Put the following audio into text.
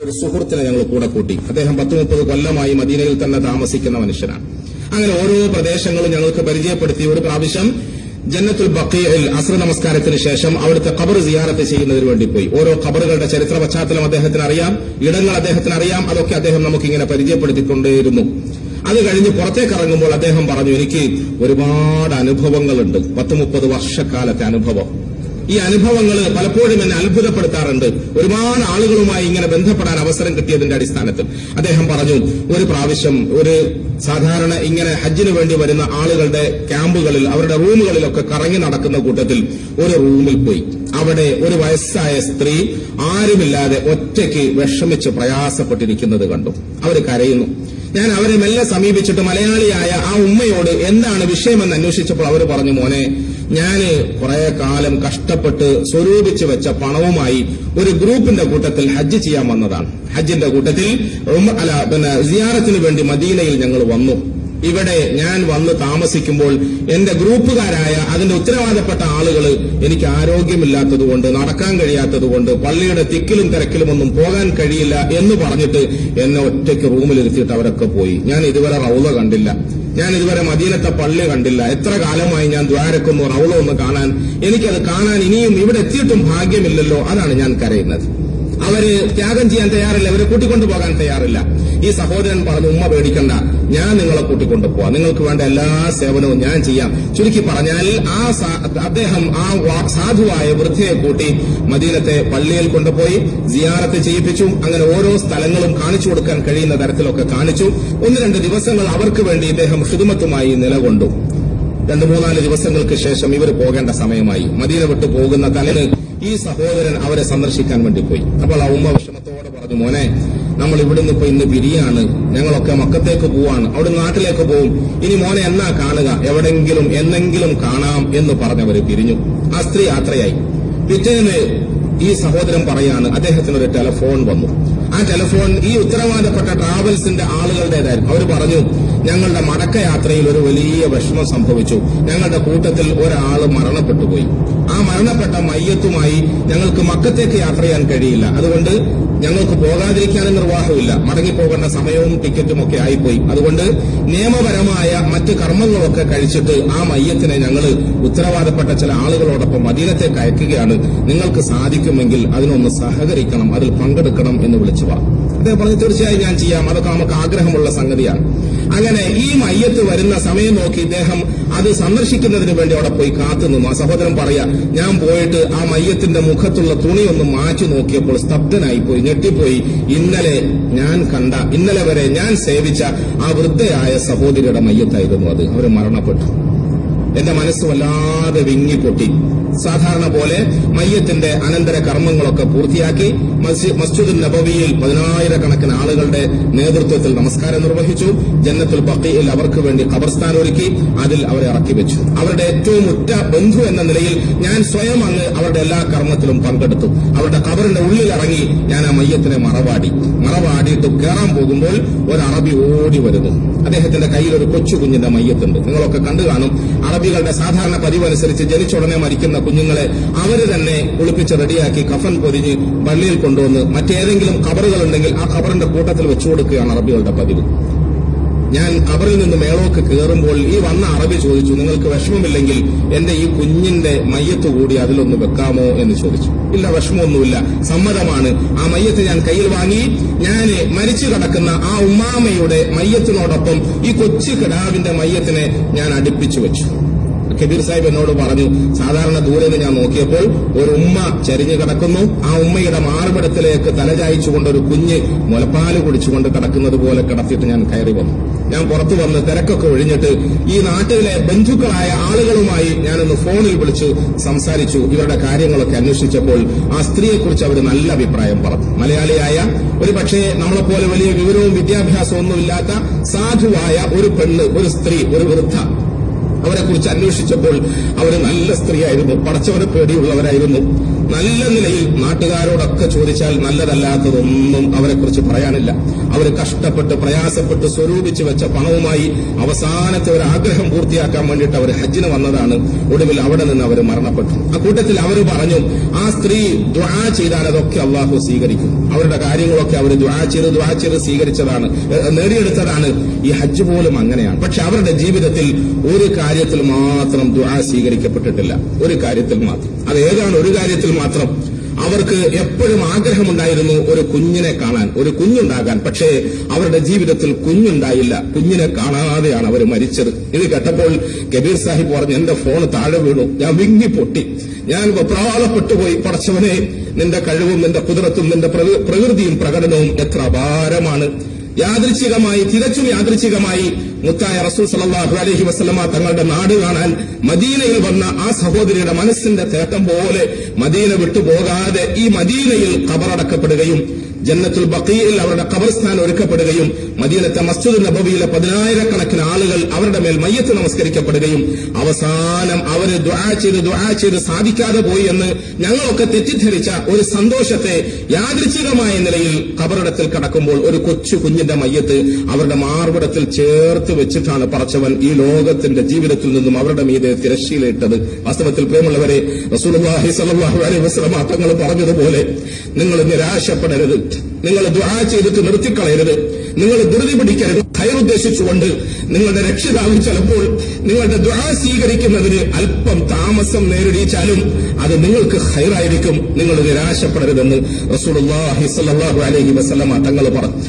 ഒരു സുഹൃത്തിനെ ഞങ്ങൾ കൂടെ കൂട്ടി. അദ്ദേഹം 10-30 കൊല്ലമായി മദീനയിൽ തന്നെ താമസിക്കുന്ന മനുഷ്യനാണ്. അങ്ങനെ ഓരോ പ്രദേശങ്ങളും ഞങ്ങൾക്ക് പരിചയപ്പെടുത്തി. ഒരു പ്രാവശ്യം ജന്നത്തുൽ ബഖീഇൽ അസ്ർ നമസ്കാരത്തിന് ശേഷം അവിടുത്തെ ഖബർ സിയാറത്ത് ചെയ്യുന്നതിന് വേണ്ടി പോയി. ഓരോ ഖബറുകളുടെ ചരിത്ര പശ്ചാത്തലം അദ്ദേഹത്തിന് അറിയാം, ഇടങ്ങൾ അദ്ദേഹത്തിന് അറിയാം. അതൊക്കെ അദ്ദേഹം നമുക്കിങ്ങനെ പരിചയപ്പെടുത്തിക്കൊണ്ടേയിരുന്നു. അത് കഴിഞ്ഞ് പുറത്തേക്ക് ഇറങ്ങുമ്പോൾ അദ്ദേഹം പറഞ്ഞു, എനിക്ക് ഒരുപാട് അനുഭവങ്ങളുണ്ട്, 10-30 വർഷക്കാലത്തെ അനുഭവം. ഈ അനുഭവങ്ങൾ പലപ്പോഴും എന്നെ അത്ഭുതപ്പെടുത്താറുണ്ട്. ഒരുപാട് ആളുകളുമായി ഇങ്ങനെ ബന്ധപ്പെടാൻ അവസരം കിട്ടിയതിന്റെ അടിസ്ഥാനത്തിൽ അദ്ദേഹം പറഞ്ഞു, ഒരു പ്രാവശ്യം ഒരു സാധാരണ ഇങ്ങനെ ഹജ്ജിന് വേണ്ടി വരുന്ന ആളുകളുടെ ക്യാമ്പുകളിൽ, അവരുടെ റൂമുകളിലൊക്കെ കറങ്ങി നടക്കുന്ന കൂട്ടത്തിൽ ഒരു റൂമിൽ പോയി. അവിടെ ഒരു വയസ്സായ സ്ത്രീ ആരുമില്ലാതെ ഒറ്റയ്ക്ക് വിഷമിച്ച് പ്രയാസപ്പെട്ടിരിക്കുന്നത് കണ്ടു. അവർ കരയുന്നു. ഞാൻ അവരെ മെല്ലെ സമീപിച്ചിട്ട് മലയാളിയായ ആ ഉമ്മയോട് എന്താണ് വിഷയമെന്ന് അന്വേഷിച്ചപ്പോൾ അവർ പറഞ്ഞു, മോനെ, ഞാന് കുറെ കാലം കഷ്ടപ്പെട്ട് സ്വരൂപിച്ചു വെച്ച പണവുമായി ഒരു ഗ്രൂപ്പിന്റെ കൂട്ടത്തിൽ ഹജ്ജ് ചെയ്യാൻ വന്നതാണ്. ഹജ്ജിന്റെ കൂട്ടത്തിൽ സിയാറത്തിന് വേണ്ടി മദീനയിൽ ഞങ്ങൾ വന്നു. ഇവിടെ ഞാൻ വന്ന് താമസിക്കുമ്പോൾ എന്റെ ഗ്രൂപ്പുകാരായ അതിന്റെ ഉത്തരവാദപ്പെട്ട ആളുകൾ എനിക്ക് ആരോഗ്യമില്ലാത്തതുകൊണ്ട്, നടക്കാൻ കഴിയാത്തതുകൊണ്ട്, പള്ളിയുടെ തിക്കിലും തിരക്കിലും ഒന്നും പോകാൻ കഴിയില്ല എന്ന് പറഞ്ഞിട്ട് എന്നെ ഒറ്റയ്ക്ക് റൂമിലിരുത്തിയിട്ട് അവരൊക്കെ പോയി. ഞാൻ ഇതുവരെ റൗള കണ്ടില്ല, ഞാൻ ഇതുവരെ മദീനത്തെ പള്ളി കണ്ടില്ല. എത്ര കാലമായി ഞാൻ ദ്വാരക്കുന്നു റൗള ഒന്ന് കാണാൻ. എനിക്കത് കാണാൻ ഇനിയും ഇവിടെ എത്തിയിട്ടും ഭാഗ്യമില്ലല്ലോ. അതാണ് ഞാൻ കരയുന്നത്. അവര് ത്യാഗം ചെയ്യാൻ തയ്യാറില്ല, അവരെ കൂട്ടിക്കൊണ്ടു പോകാൻ തയ്യാറില്ല. ഈ സഹോദരൻ പറഞ്ഞു, ഉമ്മ പേടിക്കണ്ട, ഞാൻ നിങ്ങളെ കൂട്ടിക്കൊണ്ടു പോവാം, നിങ്ങൾക്ക് വേണ്ട എല്ലാ സേവനവും ഞാൻ ചെയ്യാം. ചുരുക്കി പറഞ്ഞാൽ അദ്ദേഹം ആ സാധുവായ വൃദ്ധയെ കൂട്ടി മദീനത്തെ പള്ളിയിൽ കൊണ്ടുപോയി സിയാറത്ത് ചെയ്യിപ്പിച്ചു. അങ്ങനെ ഓരോ സ്ഥലങ്ങളും കാണിച്ചു കൊടുക്കാൻ കഴിയുന്ന തരത്തിലൊക്കെ കാണിച്ചു. 1-2 ദിവസങ്ങൾ അവർക്ക് വേണ്ടി ഇദ്ദേഹം ഖിദ്മത്തുമായി നിലകൊണ്ടു. 2-3-4 ദിവസങ്ങൾക്ക് ശേഷം ഇവർ പോകേണ്ട സമയമായി. മദീന വിട്ടു പോകുന്ന തലേന്ന് ഈ സഹോദരൻ അവരെ സന്ദർശിക്കാൻ വേണ്ടി പോയി. അപ്പോൾ ആ ഉമ്മ വിഷമത്തോടെ പറഞ്ഞു, മോനെ, നമ്മൾ ഇവിടുന്ന് ഇപ്പൊ ഇന്ന് പിരിയാണ്, ഞങ്ങളൊക്കെ മക്കത്തേക്ക് പോവാണ്, അവിടെ നാട്ടിലേക്ക് പോവും. ഇനി മോനെ എന്നാ കാണുക, എവിടെങ്കിലും എന്നെങ്കിലും കാണാം എന്ന് പറഞ്ഞവര് പിരിഞ്ഞു. ആ സ്ത്രീ യാത്രയായി. പിറ്റേന്ന് ഈ സഹോദരൻ പറയാണ്, അദ്ദേഹത്തിനൊരു ടെലിഫോൺ വന്നു. ആ ടെലിഫോൺ ഈ ഉത്തരവാദപ്പെട്ട ട്രാവൽസിന്റെ ആളുകളുടേതായിരുന്നു. അവർ പറഞ്ഞു, ഞങ്ങളുടെ മടക്കയാത്രയിൽ ഒരു വലിയ വിഷമം സംഭവിച്ചു, ഞങ്ങളുടെ കൂട്ടത്തിൽ ഒരാൾ മരണപ്പെട്ടുപോയി. ആ മരണപ്പെട്ട മയ്യത്തുമായി ഞങ്ങൾക്ക് മക്കത്തേക്ക് യാത്ര ചെയ്യാൻ കഴിയില്ല, അതുകൊണ്ട് ഞങ്ങൾക്ക് പോകാതിരിക്കാനും നിർവാഹമില്ല, മടങ്ങിപ്പോകേണ്ട സമയവും ടിക്കറ്റും ഒക്കെ ആയിപ്പോയി. അതുകൊണ്ട് നിയമപരമായ മറ്റ് കർമ്മങ്ങളൊക്കെ കഴിച്ചിട്ട് ആ മയ്യത്തിനെ ഞങ്ങൾ ഉത്തരവാദപ്പെട്ട ചില ആളുകളോടൊപ്പം മദീനത്തേക്ക് അയക്കുകയാണ്. നിങ്ങൾക്ക് സാധിക്കുമെങ്കിൽ അതിനൊന്ന് സഹകരിക്കണം, അതിൽ പങ്കെടുക്കണം എന്ന് വിളിച്ചു പറഞ്ഞു. അദ്ദേഹം പറഞ്ഞു, തീർച്ചയായും ഞാൻ ചെയ്യാം, അതൊക്കെ നമുക്ക് ആഗ്രഹമുള്ള സംഗതിയാണ്. അങ്ങനെ ഈ മയ്യത്ത് വരുന്ന സമയം നോക്കി ഇദ്ദേഹം അത് സന്ദർശിക്കുന്നതിന് വേണ്ടി അവിടെ പോയി കാത്തുനിന്നു. ആ സഹോദരൻ പറയാ, ഞാൻ പോയിട്ട് ആ മയ്യത്തിന്റെ മുഖത്തുള്ള തുണിയൊന്ന് മാറ്റി നോക്കിയപ്പോൾ സ്തബ്ധനായിപ്പോയി, ഞെട്ടിപ്പോയി. ഇന്നലെ വരെ ഞാൻ സേവിച്ച ആ വൃദ്ധയായ സഹോദരിയുടെ മയ്യത്തായിരുന്നു അത്. അവർ മരണപ്പെട്ടു. എന്റെ മനസ്സ് വല്ലാതെ വിങ്ങിപ്പൊട്ടി. സാധാരണ പോലെ മയ്യത്തിന്റെ അനന്തര കർമ്മങ്ങളൊക്കെ പൂർത്തിയാക്കി മസ്ജിദുൻ നബവിയിൽ 10,000-കണക്കിന് ആളുകളുടെ നേതൃത്വത്തിൽ നമസ്കാരം നിർവഹിച്ചു. ജന്നത്തുൽ ബഖീഇൽ അവർക്ക് വേണ്ടി ഖബർസ്ഥാൻ ഒരുക്കി, അതിൽ അവരെ ഇറക്കി വെച്ചു. അവരുടെ ഏറ്റവും ഉറ്റ ബന്ധു എന്ന നിലയിൽ ഞാൻ സ്വയം അങ്ങ് അവരുടെ എല്ലാ കർമ്മത്തിലും പങ്കെടുത്തു. അവരുടെ ഖബറിന്റെ ഉള്ളിൽ ഇറങ്ങി ഞാൻ ആ മയ്യത്തിനെ മറവാടിയിട്ട് കയറാൻ പോകുമ്പോൾ ഒരു അറബി ഓടി വരുന്നു. അദ്ദേഹത്തിന്റെ കയ്യിൽ ഒരു കൊച്ചു കുഞ്ഞിന്റെ മയ്യത്തുണ്ട്. നിങ്ങളൊക്കെ കണ്ടു കാണും. അറബികളുടെ സാധാരണ പതിവനുസരിച്ച് ജനിച്ചുടനെ മരിക്കുന്ന കുഞ്ഞുങ്ങളെ അവര് തന്നെ കുളിപ്പിച്ച് റെഡിയാക്കി കഫൻ പൊതിഞ്ഞ് പള്ളിയിൽ കൊണ്ടുവന്ന് മറ്റേതെങ്കിലും ഖബറുകളുണ്ടെങ്കിൽ ആ ഖബറിന്റെ കൂട്ടത്തിൽ വെച്ചു കൊടുക്കുകയാണ് അറബികളുടെ പതിവ്. ഞാൻ ഖബറിൽ നിന്ന് മേളോക്ക് കയറുമ്പോൾ ഈ വന്ന അറബി ചോദിച്ചു, നിങ്ങൾക്ക് വിഷമമില്ലെങ്കിൽ എന്റെ ഈ കുഞ്ഞിന്റെ മയ്യത്ത് കൂടി അതിലൊന്ന് വെക്കാമോ എന്ന് ചോദിച്ചു. ഇല്ല, വിഷമമൊന്നുമില്ല, സമ്മതമാണ്. ആ മയ്യത്ത് ഞാൻ കയ്യിൽ വാങ്ങി. ഞാൻ മരിച്ചു കിടക്കുന്ന ആ ഉമ്മാമയുടെ മയ്യത്തിനോടൊപ്പം ഈ കൊച്ചു കിടാവിന്റെ മയ്യത്തിനെ ഞാൻ അടുപ്പിച്ചു വെച്ചു. കബീർ സാഹിബ് എന്നോട് പറഞ്ഞു, സാധാരണ ദൂരെ നിന്ന് ഞാൻ നോക്കിയപ്പോൾ ഒരു ഉമ്മ ചരിഞ്ഞു കിടക്കുന്നു. ആ ഉമ്മയുടെ മാർബിടത്തിലേക്ക് തലചായിച്ചുകൊണ്ട് ഒരു കുഞ്ഞ് മുലപ്പാല് കുടിച്ചുകൊണ്ട് കിടക്കുന്നത് പോലെ കിടത്തിയിട്ട് ഞാൻ കയറി വന്നു. ഞാൻ പുറത്തു വന്ന് തിരക്കൊക്കെ ഒഴിഞ്ഞിട്ട് ഈ നാട്ടിലെ ബന്ധുക്കളായ ആളുകളുമായി ഞാനൊന്ന് ഫോണിൽ വിളിച്ചു സംസാരിച്ചു. ഇവരുടെ കാര്യങ്ങളൊക്കെ അന്വേഷിച്ചപ്പോൾ ആ സ്ത്രീയെക്കുറിച്ച് അവർ നല്ല അഭിപ്രായം പറഞ്ഞു. മലയാളിയായ, ഒരു പക്ഷേ നമ്മളെപ്പോലെ വലിയ വിവരവും വിദ്യാഭ്യാസവും ഒന്നുമില്ലാത്ത സാധുവായ ഒരു പെണ്ണ്, ഒരു സ്ത്രീ, ഒരു വൃദ്ധ. അവരെക്കുറിച്ച് അന്വേഷിച്ചപ്പോൾ അവർ നല്ല സ്ത്രീയായിരുന്നു, പടച്ചവരെ പേടിയുള്ളവരായിരുന്നു. നല്ല നിലയിൽ നാട്ടുകാരോടൊക്കെ ചോദിച്ചാൽ നല്ലതല്ലാത്തതൊന്നും അവരെക്കുറിച്ച് പറയാനില്ല. അവർ കഷ്ടപ്പെട്ട് പ്രയാസപ്പെട്ട് സ്വരൂപിച്ചു വെച്ച പണവുമായി അവസാനത്തെ ഒരു ആഗ്രഹം പൂർത്തിയാക്കാൻ വേണ്ടിയിട്ട് അവർ ഹജ്ജിന് വന്നതാണ്. ഒടുവിൽ അവിടെ നിന്ന് അവർ മരണപ്പെട്ടു. ആ കൂട്ടത്തിൽ അവർ പറഞ്ഞു, ആ സ്ത്രീ ദുആ ചെയ്താൽ അതൊക്കെ അള്ളാഹു സ്വീകരിക്കും. അവരുടെ കാര്യങ്ങളൊക്കെ അവർ ദുആ ചെയ്ത് സ്വീകരിച്ചതാണ്, നേടിയെടുത്തതാണ്. ഈ ഹജ്ജ് പോലും അങ്ങനെയാണ്. പക്ഷെ അവരുടെ ജീവിതത്തിൽ ഒരു കാര്യത്തിൽ മാത്രം ദുആ സ്വീകരിക്കപ്പെട്ടിട്ടില്ല. ഒരു കാര്യത്തിൽ മാത്രം. അത് ഏതാണ്? ഒരു കാര്യത്തിൽ മാത്രം. അവർക്ക് എപ്പോഴും ആഗ്രഹമുണ്ടായിരുന്നു ഒരു കുഞ്ഞിനെ കാണാൻ, ഒരു കുഞ്ഞുണ്ടാകാൻ. പക്ഷേ അവരുടെ ജീവിതത്തിൽ കുഞ്ഞുണ്ടായില്ല. കുഞ്ഞിനെ കാണാതെയാണ് അവർ മരിച്ചത്. ഇത് കേട്ടപ്പോൾ കബീർ സാഹിബ് പറഞ്ഞു, എന്റെ ഫോൺ താഴെ വീണു, ഞാൻ വിങ്ങി പൊട്ടി, ഞാൻ വെപ്രാളപ്പെട്ടുപോയി. പടച്ചവനെ, നിന്റെ കഴിവും നിന്റെ കുതിരത്തും നിന്റെ പ്രകൃതിയും പ്രകടനവും എത്ര അപാരമാണ്. യാദൃച്ഛികമായി, തികച്ചും യാദൃച്ഛികമായി മുത്തായ റസൂൽ സല്ലല്ലാഹു അലൈഹി വസല്ലമ തങ്ങളുടെ നാട് കാണാൻ മദീനയിൽ വന്ന ആ സഹോദരിയുടെ മനസ്സിന്റെ തേട്ടം പോലെ മദീന വിട്ടുപോകാതെ ഈ മദീനയിൽ ഖബറടക്കപ്പെടുകയും ജന്നത്തുൽ ബഖീയിൽ അവരുടെ ഖബർസ്ഥാൻ ഒരുക്കപ്പെടുകയും മദീനത്തെ മസ്ജിദുൻ നബവിയിലെ 10,000-കണക്കിന് ആളുകൾ അവരുടെ മേൽ മയ്യത്ത് നമസ്കരിക്കപ്പെടുകയും അവസാനം അവര് ദുആ ചെയ്ത് സാധിക്കാതെ പോയി എന്ന് ഞങ്ങളൊക്കെ തെറ്റിദ്ധരിച്ച ഒരു സന്തോഷത്തെ യാദൃച്ഛികമായ നിലയിൽ ഖബറിടത്തിൽ കടക്കുമ്പോൾ ഒരു കൊച്ചു കുഞ്ഞിന്റെ മയ്യത്ത് അവരുടെ മാർവിടത്തിൽ ചേർത്ത് വെച്ചിട്ടാണ് പടച്ചവൻ ഈ ലോകത്തിന്റെ ജീവിതത്തിൽ നിന്നും അവരുടെ മീതെ തിരശ്ശീലയിട്ടത്. വാസ്തവത്തിൽ പ്രിയമുള്ളവരെ, റസൂലുള്ളാഹി സ്വല്ലല്ലാഹു അലൈഹി വസല്ലം തങ്ങൾ പറഞ്ഞതുപോലെ നിങ്ങൾ നിരാശപ്പെടരുത്, നിങ്ങൾ ദുആ ചെയ്തിട്ട് നിർത്തിക്കളയരുത്, നിങ്ങൾ ധൃതി പിടിക്കരുത്. ഖൈർ ഉദ്ദേശിച്ചുകൊണ്ട് നിങ്ങളുടെ രക്ഷിതാവ് ചിലപ്പോൾ നിങ്ങളുടെ ദുആ സ്വീകരിക്കുന്നതിന് അല്പം താമസം നേരിടിച്ചാലും അത് നിങ്ങൾക്ക് ഖൈറായിരിക്കും. നിങ്ങൾ നിരാശപ്പെടരുതെന്ന് റസൂലുള്ളാഹി സ്വല്ലല്ലാഹു അലൈഹി വസല്ലം തങ്ങൾ പറഞ്ഞു.